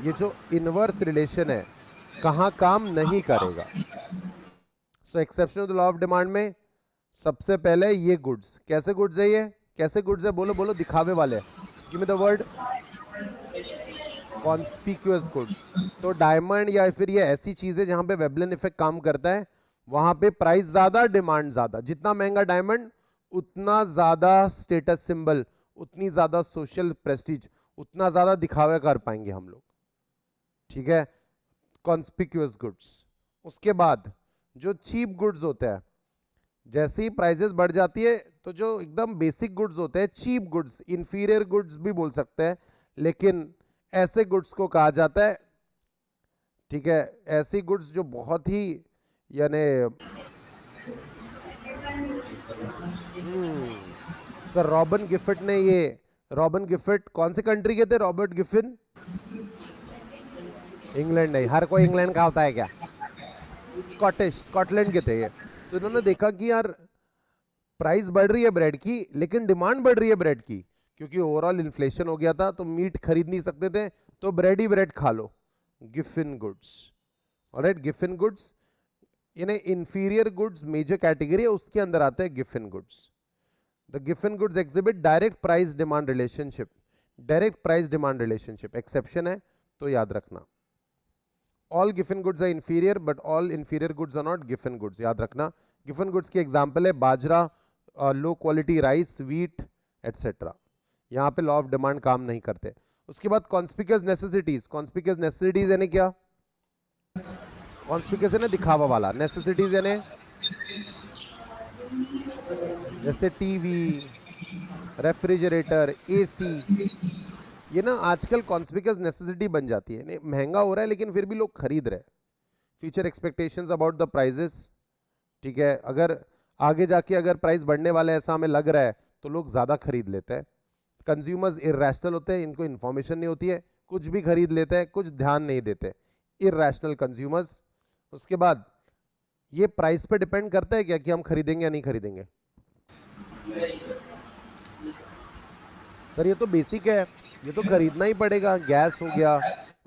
ये जो इनवर्स रिलेशन है कहां काम नहीं करेगा. So exception to the law of demand में सबसे पहले ये गुड्स, कैसे गुड्स है ये, कैसे गुड्स है, बोलो बोलो, दिखावे वाले, give me the word, conspicuous goods. तो डायमंड या फिर ये ऐसी चीजें जहां पे वेबलिन इफेक्ट काम करता है, वहां पे प्राइस ज्यादा, डिमांड ज्यादा, जितना महंगा डायमंड उतना ज्यादा स्टेटस सिंबल, उतनी ज्यादा सोशल प्रेस्टीज, उतना ज्यादा दिखावे कर पाएंगे हम लोग, ठीक है, कॉन्स्पिक्यूअस गुड्स। उसके बाद जो चीप गुड्स होते हैं, जैसे ही प्राइसेस बढ़ जाती है तो जो एकदम बेसिक गुड्स होते हैं, चीप गुड्स, इंफीरियर गुड्स भी बोल सकते हैं, लेकिन ऐसे गुड्स को कहा जाता है, ठीक है, ऐसी गुड्स जो बहुत ही यानी सर रॉबर्ट गिफिट ने ये, रॉबर्ट गिफिट कौन सी कंट्री के थे, रॉबर्ट गिफिन, इंग्लैंड नहीं, हर कोई इंग्लैंड का होता है क्या, स्कॉटिश, स्कॉटलैंड के थे ये। तो इन्होंने देखा कि यार प्राइस बढ़ रही है ब्रेड की, लेकिन डिमांड बढ़ रही है ब्रेड की, क्योंकि ओवरऑल इन्फ्लेशन हो गया था, तो मीट खरीद नहीं सकते थे, तो ब्रेड ही ब्रेड खा लो, Giffen goods. Alright, Giffen goods यानी इंफीरियर गुड्स मेजर कैटेगरी है, उसके अंदर आते हैं Giffen goods. The Giffen goods exhibit direct price demand relationship, direct price demand relationship, exception है तो याद रखना। All Giffen goods are inferior but all inferior goods are not Giffen goods, याद रखना। गिफिन गुड्स की एग्जांपल है bajra, low quality rice, wheat etcetera, यहाँ पे लॉ ऑफ डिमांड काम नहीं करते। उसके बाद कॉन्स्पिक्यूअस नेसेसिटीज, कॉन्स्पिक्यूअस नेसेसिटीज यानी क्या, कॉन्स्पिक्यूअस है ना दिखावा वाला, नेसेसिटीज यानी जैसे टीवी, रेफ्रिजरेटर, एसी, ये ना आजकल कॉन्स्पिक्यूअस नेसेसिटी बन जाती है, महंगा हो रहा है लेकिन फिर भी लोग खरीद रहे हैं। Future expectations about the prices, ठीक है, अगर आगे जाके अगर प्राइस बढ़ने वाला है ऐसा हमें लग रहा है तो लोग ज़्यादा खरीद लेते हैं। कंज्यूमर्स इरेशनल होते हैं, इनको इन्फॉर्मेशन नहीं होती है, कुछ भी खरीद लेते हैं, कुछ ध्यान नहीं देते, इरेशनल कंज्यूमर्स। उसके बाद ये प्राइस पे डिपेंड करता है क्या कि हम खरीदेंगे या नहीं खरीदेंगे, सर ये तो बेसिक है, ये तो खरीदना ही पड़ेगा, गैस हो गया,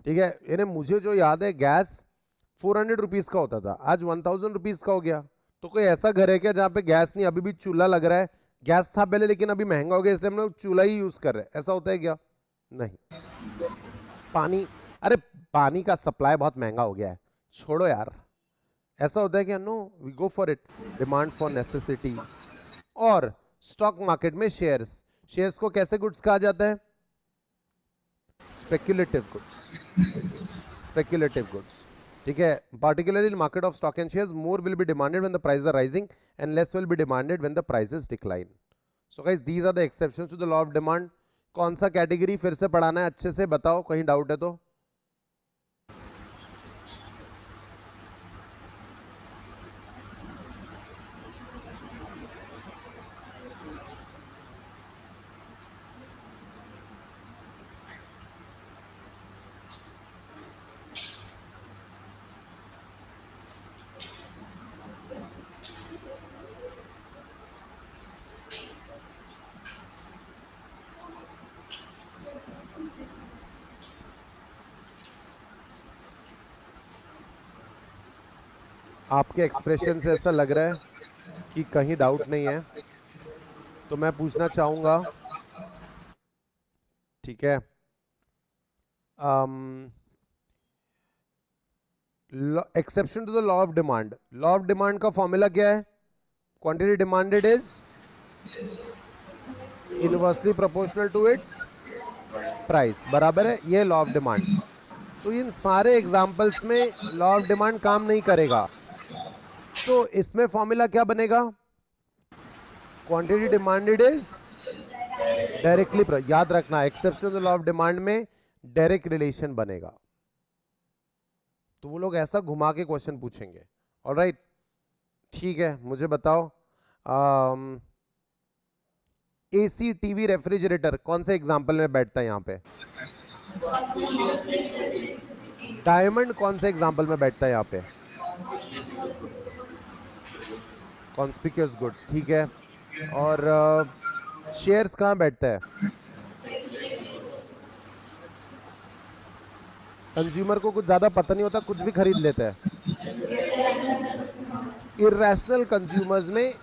ठीक है, यानी मुझे जो याद है गैस 400 रुपीज़ का होता था, आज 1000 रुपीज़ का हो गया। तो कोई ऐसा घर है क्या जहाँ पे गैस नहीं, अभी भी चूल्हा लग रहा है, गैस था पहले लेकिन अभी महंगा हो गया इसलिए हम लोग चूल्हा ही यूज कर रहे हैं, ऐसा होता है क्या, नहीं। पानी, अरे पानी का सप्लाई बहुत महंगा हो गया है, छोड़ो यार, ऐसा होता है क्या, no we go for it, demand for necessities. और स्टॉक मार्केट में शेयर्स, शेयर्स को कैसे गुड्स कहा जाता है, स्पेक्युलेटिव गुड्स, स्पेक्युलेटिव गुड्स, ठीक है। particularly in market of stock and shares, more will be demanded when the prices are rising and less will be demanded when the prices decline. So guys, these are the exceptions to the law of demand. कौन सा category फिर से पढ़ाना है, अच्छे से बताओ, कहीं डाउट है तो। आपके एक्सप्रेशन से ऐसा लग रहा है कि कहीं डाउट नहीं है, तो मैं पूछना चाहूंगा, ठीक है, exception to the law of demand, law of demand का फॉर्मूला क्या है, quantity demanded is inversely proportional to its price, बराबर है, ये लॉ ऑफ डिमांड। तो इन सारे एग्जांपल्स में लॉ ऑफ डिमांड काम नहीं करेगा, तो इसमें फॉर्मूला क्या बनेगा, क्वांटिटी डिमांडेड इज डायरेक्टली, याद रखना exception to the law of demand में डायरेक्ट रिलेशन बनेगा। तो वो लोग ऐसा घुमा के क्वेश्चन पूछेंगे, ऑलराइट, ठीक है। मुझे बताओ एसी, टीवी, रेफ्रिजरेटर कौन से एग्जांपल में बैठता है यहाँ पे, डायमंड कौन से एग्जांपल में बैठता है यहाँ पे, कॉन्स्पिक्यूअस गुड्स, ठीक है। और शेयर्स कहाँ बैठता है, कंज्यूमर को कुछ ज्यादा पता नहीं होता, कुछ भी खरीद लेता है, इरेशनल कंज्यूमर्स में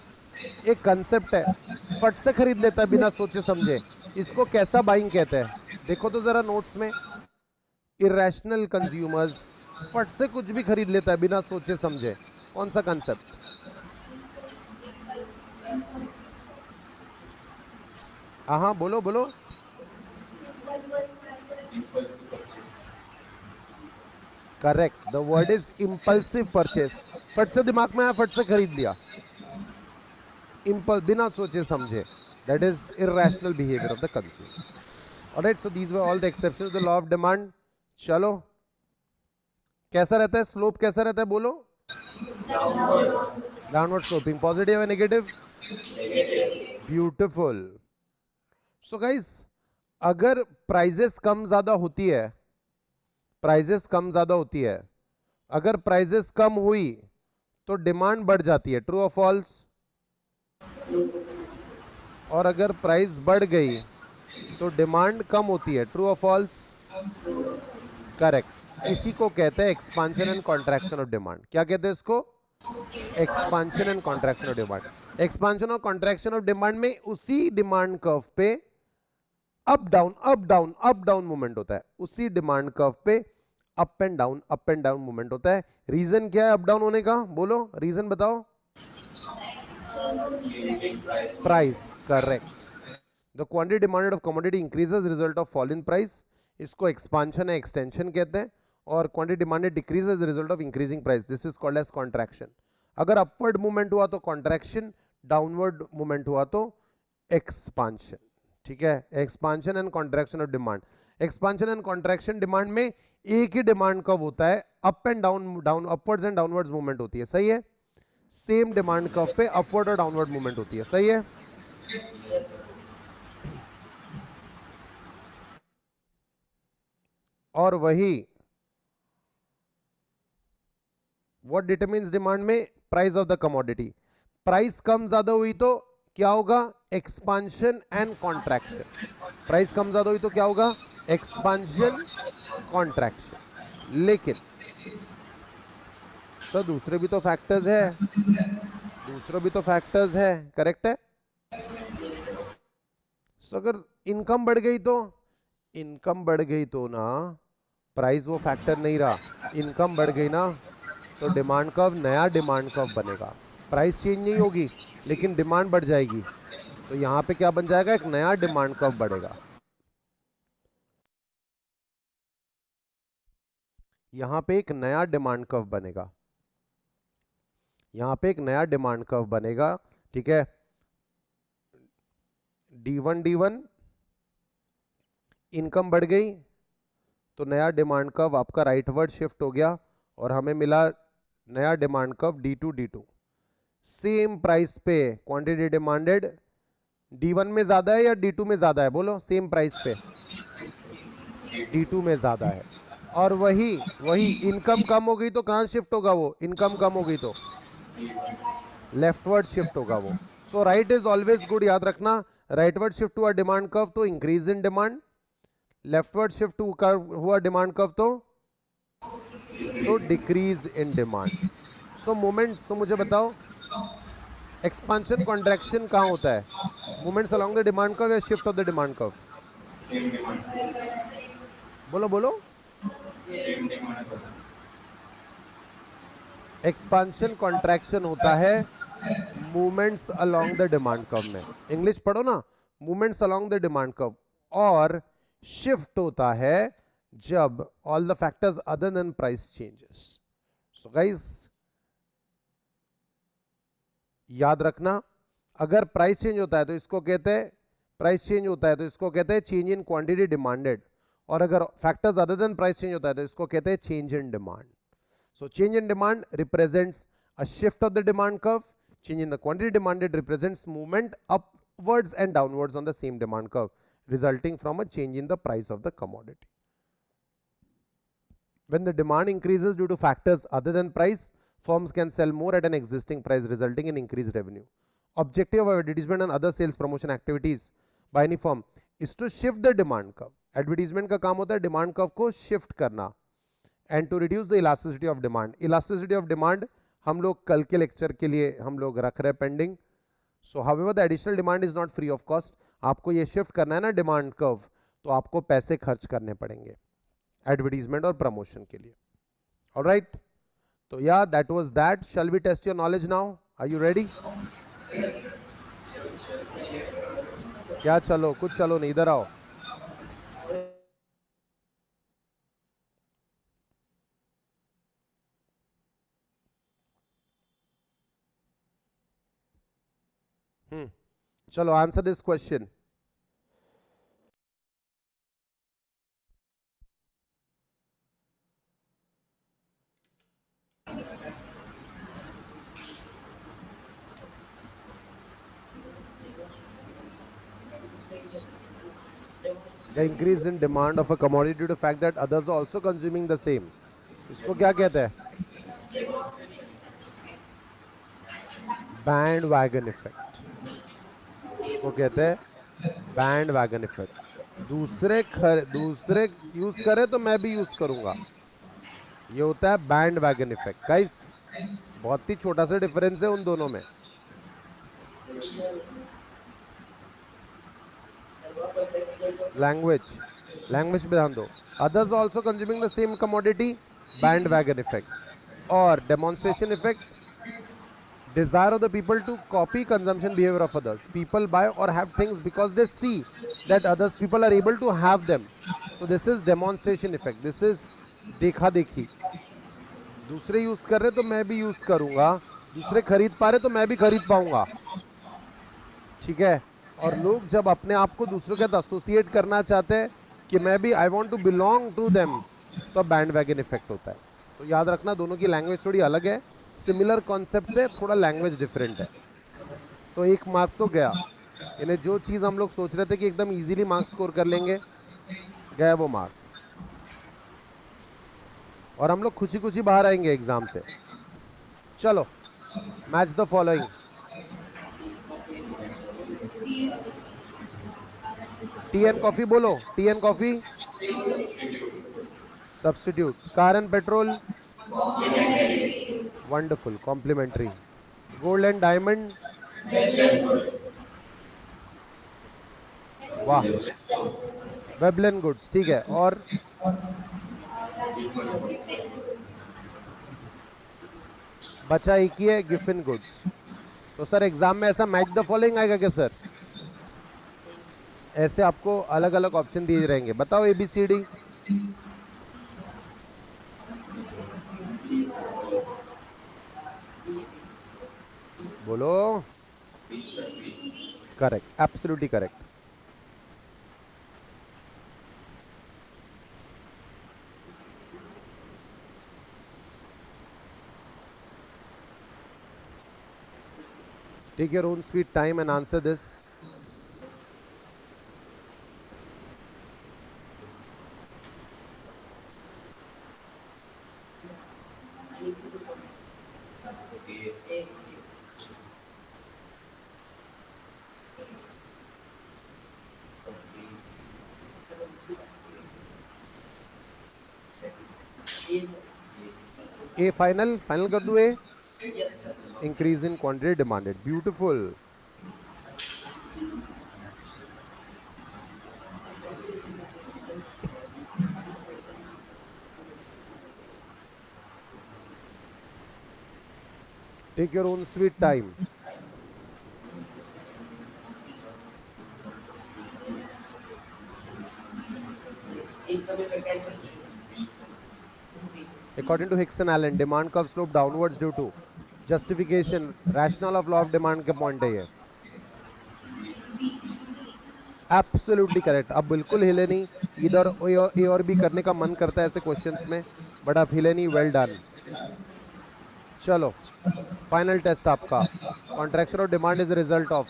एक कंसेप्ट है, फट से खरीद लेता है बिना सोचे समझे, इसको कैसा बाइंग कहते हैं? देखो तो जरा नोट्स में, इरेशनल कंज्यूमर्स, फट से कुछ भी खरीद लेता है बिना सोचे समझे, कौन सा कंसेप्ट? हाँ हाँ बोलो बोलो। Correct, the word is impulsive purchase. फट से दिमाग में आया, फट से खरीद लिया, impulse, बिना सोचे समझे, that is irrational behavior of the consumer. All right, so these were all the exceptions to the law of demand. चलो, कैसा रहता है स्लोप, कैसा रहता है बोलो? डाउनवर्ड स्लोपिंग, पॉजिटिव या नेगेटिव? ब्यूटिफुल। सो गाइस, अगर प्राइजेस कम ज्यादा होती है, प्राइजेस कम ज्यादा होती है, अगर प्राइजेस कम हुई तो डिमांड बढ़ जाती है, ट्रू और फॉल्स? और अगर प्राइस बढ़ गई तो डिमांड कम होती है, ट्रू और फॉल्स? करेक्ट। इसी को कहते हैं expansion and contraction of demand. क्या कहते हैं इसको? Expansion and contraction of demand. Expansion और कॉन्ट्रैक्शन ऑफ डिमांड में उसी डिमांड कर्व पे up down up down up down movement होता है, उसी डिमांड कर्व पे अप एंड डाउन मूवमेंट होता है। रीजन क्या है अप डाउन होने का, बोलो रीजन बताओ। Price, correct. The quantity demanded of commodity increases result of fall in price, इसको एक्सपांशन है एक्सटेंशन कहते हैं। और quantity demanded decreases result of increasing price, this is called as contraction. अगर अपवर्ड मूवमेंट हुआ तो कॉन्ट्रैक्शन, डाउनवर्ड मूवमेंट हुआ तो एक्सपांशन। ठीक है, expansion and contraction of demand. Expansion and contraction demand में एक ही डिमांड कर्व होता है, up and down upwards and downwards movement होती है, सही है? सेम डिमांड कर्व पे अपवर्ड और डाउनवर्ड मूवमेंट होती है, सही है? और वही व्हाट डिटरमिन्स डिमांड में, price of the commodity. Price कम ज्यादा हुई तो क्या होगा? Expansion and contraction. प्राइस कम ज्यादा हुई तो क्या होगा? Expansion, contraction. लेकिन सर दूसरे भी तो फैक्टर्स है, दूसरे भी तो फैक्टर्स है, करेक्ट है? सो अगर इनकम बढ़ गई तो, इनकम बढ़ गई तो ना प्राइस वो फैक्टर नहीं रहा, इनकम बढ़ गई ना तो डिमांड कर्व, नया डिमांड कर्व बनेगा। प्राइस चेंज नहीं होगी लेकिन डिमांड बढ़ जाएगी, तो यहां पे क्या बन जाएगा? एक नया डिमांड कर्व बढ़ेगा। यहां पे एक नया डिमांड कर्व बनेगा, यहां पे एक नया डिमांड कर्व बनेगा। ठीक है, D1 इनकम बढ़ गई तो नया डिमांड कर्व आपका राइटवर्ड शिफ्ट हो गया और हमें मिला नया demand curve D2। Same price पे क्वांटिटी डिमांडेड D1 में ज्यादा है या D2 में ज्यादा है, बोलो? सेम प्राइस पे D2 में ज्यादा है। और वही इनकम कम हो गई तो कहां शिफ्ट होगा? वो इनकम कम हो गई तो लेफ्टवर्ड शिफ्ट होगा वो। So right is always good, याद रखना। राइटवर्ड शिफ्ट हुआ डिमांड कर्व तो increase in demand, leftward shift हुआ डिमांड कर्व तो decrease in demand. So moments तो मुझे बताओ, एक्सपांशन कॉन्ट्रैक्शन कहां होता है? Moments along the demand curve या shift of the demand curve? बोलो बोलो। एक्सपांशन कॉन्ट्रैक्शन होता है movements along the demand curve में, इंग्लिश पढ़ो ना, movements along the demand curve. और शिफ्ट होता है जब all the factors other than price changes. So guys याद रखना, अगर प्राइस चेंज होता है तो इसको कहते हैं, प्राइस चेंज होता है तो इसको कहते हैं चेंज इन क्वांटिटी डिमांडेड, और अगर factors other than price change होता है तो इसको कहते हैं change in demand. So change in demand represents a shift of the demand curve. Change in the quantity demanded represents movement upwards and downwards on the same demand curve, resulting from a change in the price of the commodity. When the demand increases due to factors other than price, firms can sell more at an existing price, resulting in increased revenue. Objective of advertisement and other sales promotion activities by any firm is to shift the demand curve. Advertisement का काम होता है demand curve को shift करना, and to reduce the elasticity of demand. Elasticity of demand हम लोग कल के लेक्चर के लिए हम लोग रख रहे हैं pending, so however the additional demand is not free of cost. आपको ये शिफ्ट करना है ना डिमांड कर्व, तो आपको पैसे खर्च करने पड़ेंगे एडवर्टीजमेंट और प्रमोशन के लिए. ऑलराइट, तो yeah that was that. Shall we test your knowledge now? Are you ready? क्या चलो? कुछ चलो नहीं, इधर आओ. चलो answer this question. The increase in demand of a commodity due to the fact that others are also consuming the same. इसको क्या कहते हैं? Band wagon effect. इसको कहते हैं बैंड वैगन इफेक्ट. दूसरे यूज करे तो मैं भी यूज करूंगा. ये होता है बैंड वैगन इफेक्ट. गाइस, बहुत ही छोटा सा डिफरेंस है उन दोनों में. लैंग्वेज पे ध्यान दो. Others also consuming the same commodity, bandwagon effect. और demonstration effect, desire of the people to copy consumption behavior of others. People buy or have things because they see that others people are able to have them. So this is demonstration effect. This is देखा देखी. दूसरे use कर रहे तो मैं भी use करूंगा. दूसरे खरीद पा रहे तो मैं भी खरीद पाऊंगा. ठीक है. और लोग जब अपने आप को दूसरों के साथ एसोसिएट करना चाहते हैं कि मैं भी I want to belong to them, तो बैंड वैगन इफेक्ट होता है. तो याद रखना, दोनों की लैंग्वेज थोड़ी अलग है. सिमिलर कॉन्सेप्ट से थोड़ा लैंग्वेज डिफरेंट है. तो एक मार्क तो गया. इन्हें जो चीज़ हम लोग सोच रहे थे कि एकदम इजीली मार्क्स स्कोर कर लेंगे, गया वो मार्क. और हम लोग खुशी खुशी बाहर आएंगे एग्जाम से. चलो, match the following. Tea and coffee बोलो. Tea and coffee substitute. Car and petrol wonderful complementary. Gold and diamond, वाह. वेबलेन गुड्स, ठीक है. और बचा एक ही है, गिफिन गुड्स. तो सर एग्जाम में ऐसा मैच द फॉलोइंग आएगा क्या सर? ऐसे आपको अलग अलग ऑप्शन दिए रहेंगे. बताओ ABCD. बोलो. Correct, absolutely correct. Take your own sweet time and answer this. A final कर दूं. A increase in quantity demanded. Beautiful. Take your own sweet time. According to Hicks and Allen, demand curve slope downwards due to justification, rationale of law of demand के point है ये. Absolutely correct. अब बिल्कुल हिले नहीं. इधर ए और B करने का मन करता है ऐसे क्वेश्चंस में, बट आप हिले नहीं. Well done. चलो, फाइनल टेस्ट आपका. Contraction of demand is result of.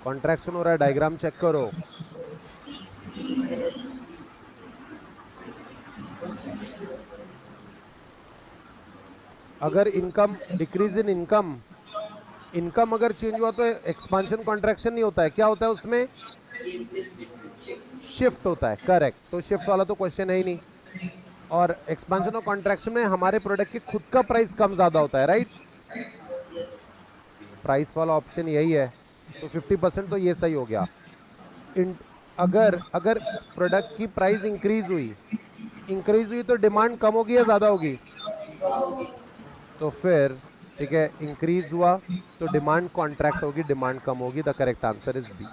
Contraction हो रहा है, डायग्राम चेक करो. अगर इनकम डिक्रीज इन इनकम अगर चेंज हुआ तो एक्सपांशन कॉन्ट्रैक्शन नहीं होता है. क्या होता है उसमें? शिफ्ट होता है. करेक्ट. तो शिफ्ट वाला तो क्वेश्चन है ही नहीं. और एक्सपेंशन और कॉन्ट्रैक्शन में हमारे प्रोडक्ट के खुद का प्राइस कम ज्यादा होता है, राइट? प्राइस वाला ऑप्शन यही है, तो 50% तो ये सही हो गया। अगर अगर प्रोडक्ट की प्राइस इंक्रीज हुई तो डिमांड कम होगी या ज्यादा होगी? तो फिर ठीक है, इंक्रीज हुआ तो डिमांड कॉन्ट्रैक्ट होगी, डिमांड कम होगी। The correct answer is B.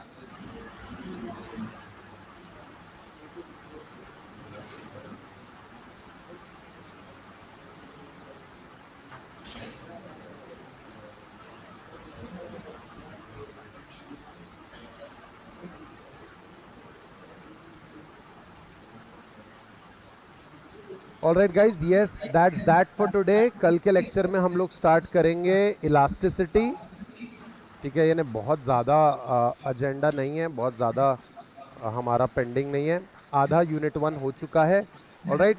Alright guys, yes that's that for today. कल के लेक्चर में हम लोग स्टार्ट करेंगे इलास्टिसिटी। ठीक है, यानी बहुत ज़्यादा एजेंडा नहीं है, बहुत ज़्यादा हमारा पेंडिंग नहीं है, आधा यूनिट 1 हो चुका है। ऑलराइट,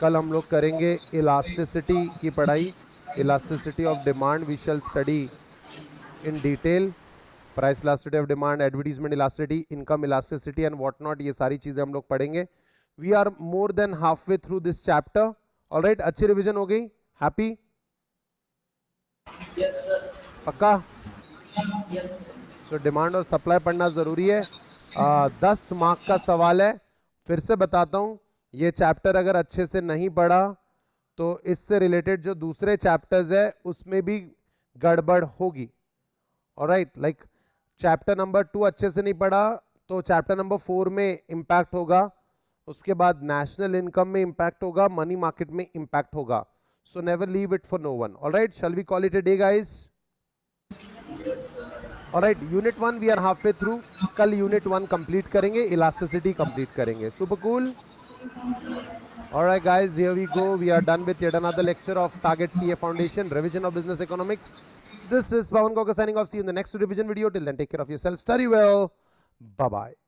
कल हम लोग करेंगे इलास्टिसिटी की पढ़ाई। Elasticity of demand we shall study in detail. Price elasticity of demand, advertisement elasticity, income elasticity and what not, ये सारी चीज़ें हम लोग पढ़ेंगे। We are more than half way through this chapter. Alright, अच्छी रिविजन हो गई? हैप्पी? पक्का? सो डिमांड और सप्लाई पढ़ना जरूरी है। 10 मार्क का सवाल है। फिर से बताता हूं, ये चैप्टर अगर अच्छे से नहीं पढ़ा तो इससे रिलेटेड जो दूसरे चैप्टर्स है उसमें भी गड़बड़ होगी। ऑलराइट, लाइक चैप्टर नंबर 2 अच्छे से नहीं पढ़ा तो चैप्टर नंबर 4 में इंपैक्ट होगा, उसके बाद नेशनल इनकम में इंपैक्ट होगा, मनी मार्केट में इंपैक्ट होगा। So never leave it for no one. Alright, shall we call it a day guys? Alright, unit 1 we are half way through. कल unit 1 complete करेंगे, elasticity complete करेंगे। Super cool. Alright guys, here we go, we are done with yet another lecture of target CA foundation, revision of business economics. This is Pawan Koka signing off. See you in the next revision video. Till then, take care of yourself. Study well. Bye-bye.